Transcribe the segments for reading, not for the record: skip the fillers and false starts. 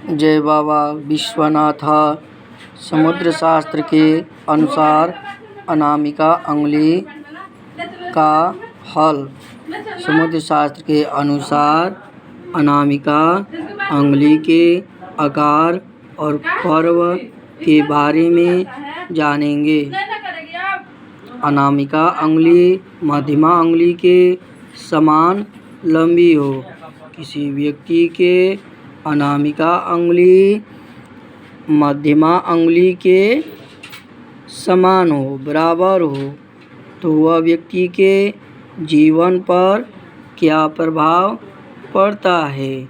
जय बाबा विश्वनाथ। समुद्र शास्त्र के अनुसार अनामिका अंगुली का हल। समुद्र शास्त्र के अनुसार अनामिका अंगुली के आकार और पर्व के बारे में जानेंगे। अनामिका अंगुली मध्यमा अंगुली के समान लंबी हो। किसी व्यक्ति के अनामिका अंगुली मध्यमा अंगुली के समान हो, बराबर हो, तो वह व्यक्ति के जीवन पर क्या प्रभाव पड़ता है?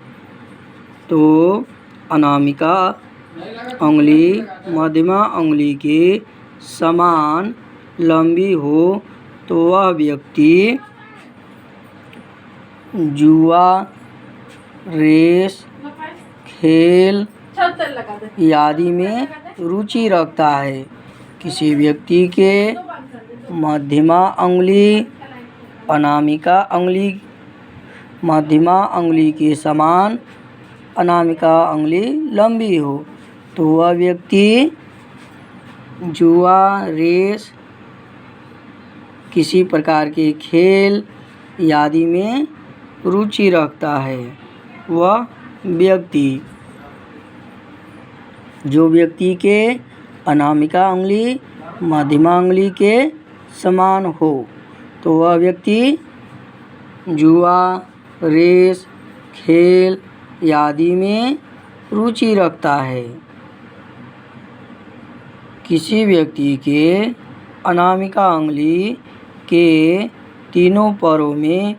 तो अनामिका अंगुली मध्यमा अंगुली के समान लंबी हो तो वह व्यक्ति जुआ, रेस, खेल आदि में रुचि रखता है। किसी व्यक्ति के मध्यमा अंगुली अनामिका अंगुली मध्यमा अंगुली के समान अनामिका अंगुली लंबी हो तो वह व्यक्ति जुआ, रेस, किसी प्रकार के खेल आदि में रुचि रखता है। वह व्यक्ति जो व्यक्ति के अनामिका अंगुली मध्यमा अंगुली के समान हो तो वह व्यक्ति जुआ, रेस, खेल आदि में रुचि रखता है। किसी व्यक्ति के अनामिका अंगुली के तीनों पैरों में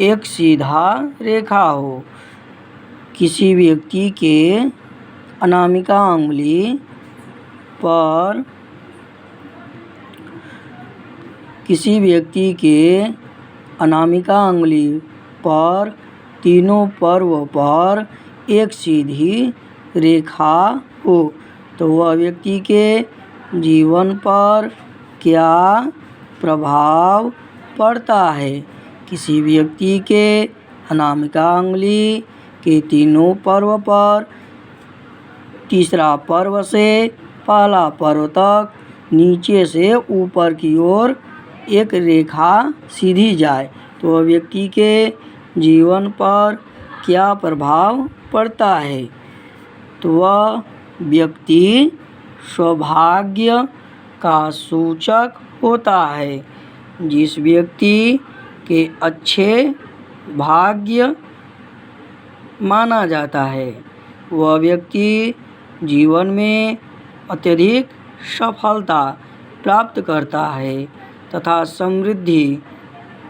एक सीधा रेखा हो। किसी व्यक्ति के अनामिका अंगुली पर किसी व्यक्ति के अनामिका अंगुली पर तीनों पैरों पर एक सीधी रेखा हो तो वह व्यक्ति के जीवन पर क्या प्रभाव पड़ता है? किसी व्यक्ति के अनामिका अंगुली के तीनों पैरों पर तीसरा पैर से पहला पैर तक नीचे से ऊपर की ओर एक रेखा सीधी जाए तो वह व्यक्ति के जीवन पर क्या प्रभाव पड़ता है? तो वह व्यक्ति सौभाग्य का सूचक होता है। जिस व्यक्ति के अच्छे भाग्य माना जाता है वह व्यक्ति जीवन में अत्यधिक सफलता प्राप्त करता है तथा समृद्धि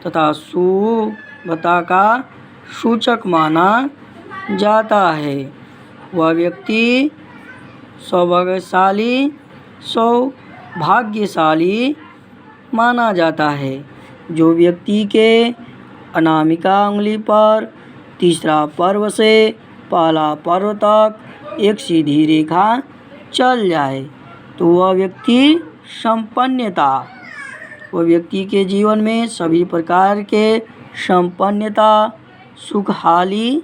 तथा शुभता का सूचक माना जाता है। वह व्यक्ति सौभाग्यशाली माना जाता है। जो व्यक्ति के अनामिका अंगुली पर तीसरा पैर से पहला पैर तक एक सीधी रेखा चल जाए तो वह व्यक्ति के जीवन में सभी प्रकार के संपन्नता सुखहाली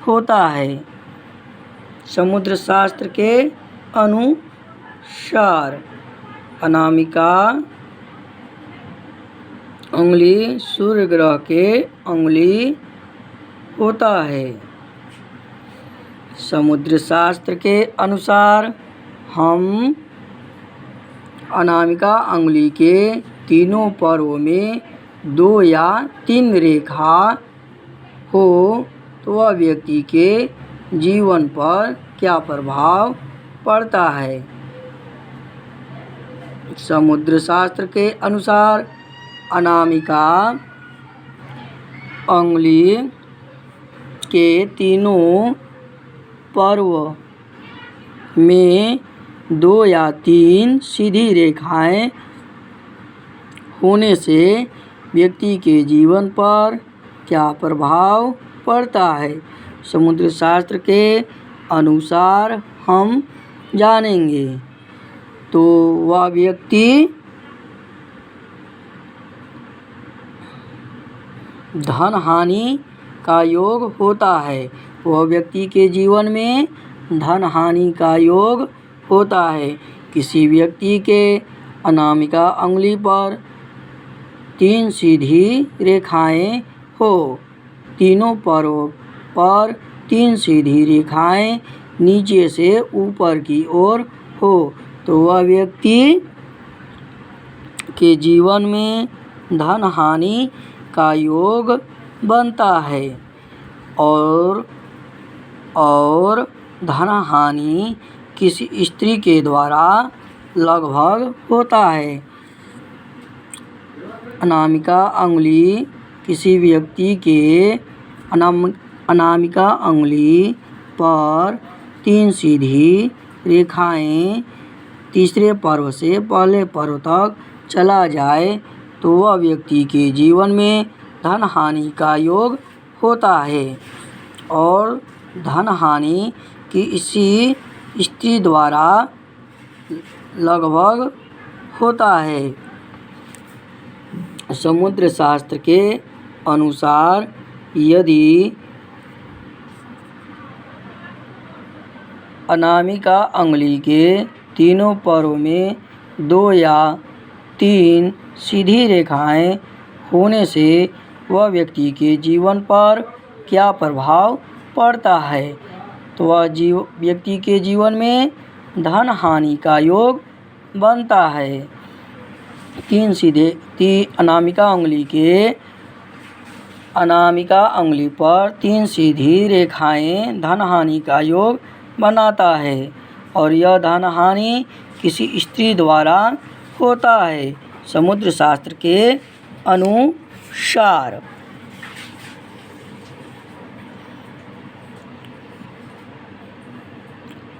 होता है। समुद्र शास्त्र के अनुसार अनामिका अंगुली सूर्य ग्रह के अंगुली होता है। समुद्र शास्त्र के अनुसार हम अनामिका अंगुली के तीनों पैरों में 2 या 3 रेखा हो तो वह व्यक्ति के जीवन पर क्या प्रभाव पड़ता है? समुद्र शास्त्र के अनुसार अनामिका अंगुली के तीनों पैरों में 2 या 3 सीधी रेखाएं होने से व्यक्ति के जीवन पर क्या प्रभाव पड़ता है? समुद्र शास्त्र के अनुसार हम जानेंगे। तो वह व्यक्ति धन हानि का योग होता है। वह व्यक्ति के जीवन में धन हानि का योग होता है। किसी व्यक्ति के अनामिका अंगुली पर 3 सीधी रेखाएं हो, तीनों पैरों पर 3 सीधी रेखाएं नीचे से ऊपर की ओर हो, तो वह व्यक्ति के जीवन में धन हानि का योग बनता है। और धन हानि किसी स्त्री के द्वारा लगभग होता है। अनामिका अंगुली किसी व्यक्ति के अनामिका अंगुली पर 3 सीधी रेखाएं तीसरे पर्व से पहले पर्व तक चला जाए तो वह व्यक्ति के जीवन में धन हानि का योग होता है। और धन हानि किसी स्त्री द्वारा लगभग होता है। समुद्र शास्त्र के अनुसार यदि अनामिका अंगुली के तीनों पैरों में 2 या 3 सीधी रेखाएं होने से वह व्यक्ति के जीवन पर क्या प्रभाव पड़ता है, तो वह व्यक्ति के जीवन में धन हानि का योग बनता है। अनामिका अंगुली पर 3 सीधी रेखाएं धन हानि का योग बनाता है और यह धन हानि किसी स्त्री द्वारा होता है। समुद्र शास्त्र के अनुसार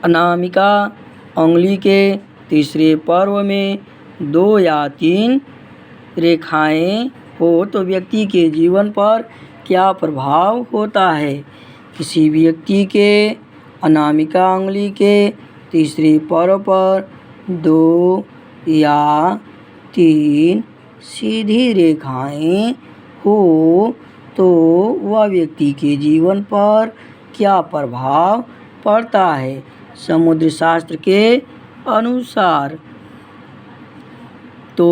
अनामिका अंगुली के तीसरे पर्व में 2 या 3 रेखाएं हो तो व्यक्ति के जीवन पर क्या प्रभाव होता है। किसी व्यक्ति के अनामिका अंगुली के तीसरे पर्व पर 2 या 3 सीधी रेखाएं हो तो वह व्यक्ति के जीवन पर क्या प्रभाव पड़ता है। समुद्र शास्त्र के अनुसार तो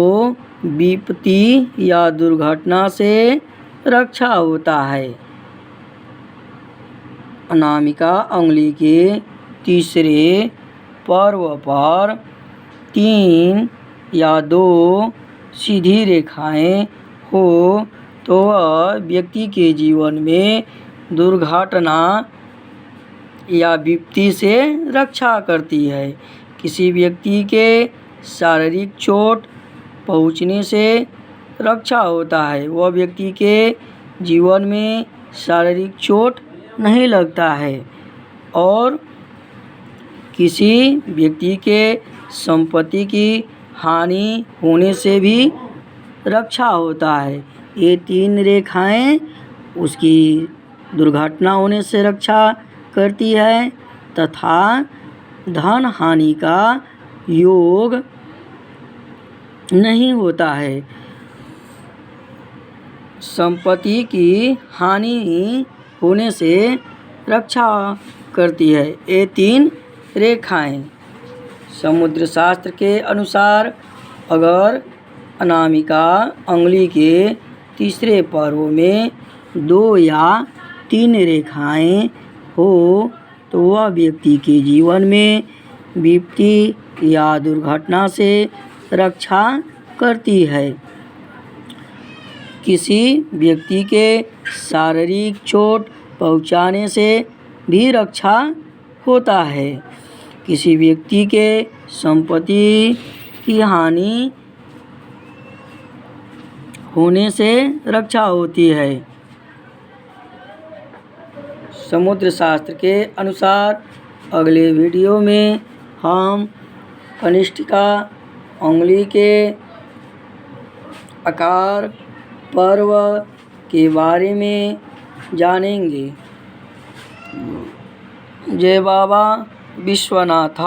विपत्ति या दुर्घटना से रक्षा होता है। अनामिका अंगुली के तीसरे पर्व पर 3 या 2 सीधी रेखाएं हो तो वह व्यक्ति के जीवन में दुर्घटना या विपत्ति से रक्षा करती है। किसी व्यक्ति के शारीरिक चोट पहुंचने से रक्षा होता है, वह व्यक्ति के जीवन में शारीरिक चोट नहीं लगता है। और किसी व्यक्ति के संपत्ति की हानि होने से भी रक्षा होता है। ये 3 रेखाएं उसकी दुर्घटना होने से रक्षा करती है तथा धन हानि का योग नहीं होता है। संपत्ति की हानि होने से रक्षा करती है ये 3 रेखाएं। समुद्र शास्त्र के अनुसार अगर अनामिका अंगुली के तीसरे पर्व में 2 या 3 रेखाएं हो तो वह व्यक्ति के जीवन में विपत्ति या दुर्घटना से रक्षा करती है। किसी व्यक्ति के शारीरिक चोट पहुंचाने से भी रक्षा होता है। किसी व्यक्ति के संपत्ति की हानि होने से रक्षा होती है। समुद्र शास्त्र के अनुसार अगले वीडियो में हम कनिष्ठिका अंगुली के आकार पर्व के बारे में जानेंगे। जय बाबा विश्वनाथ।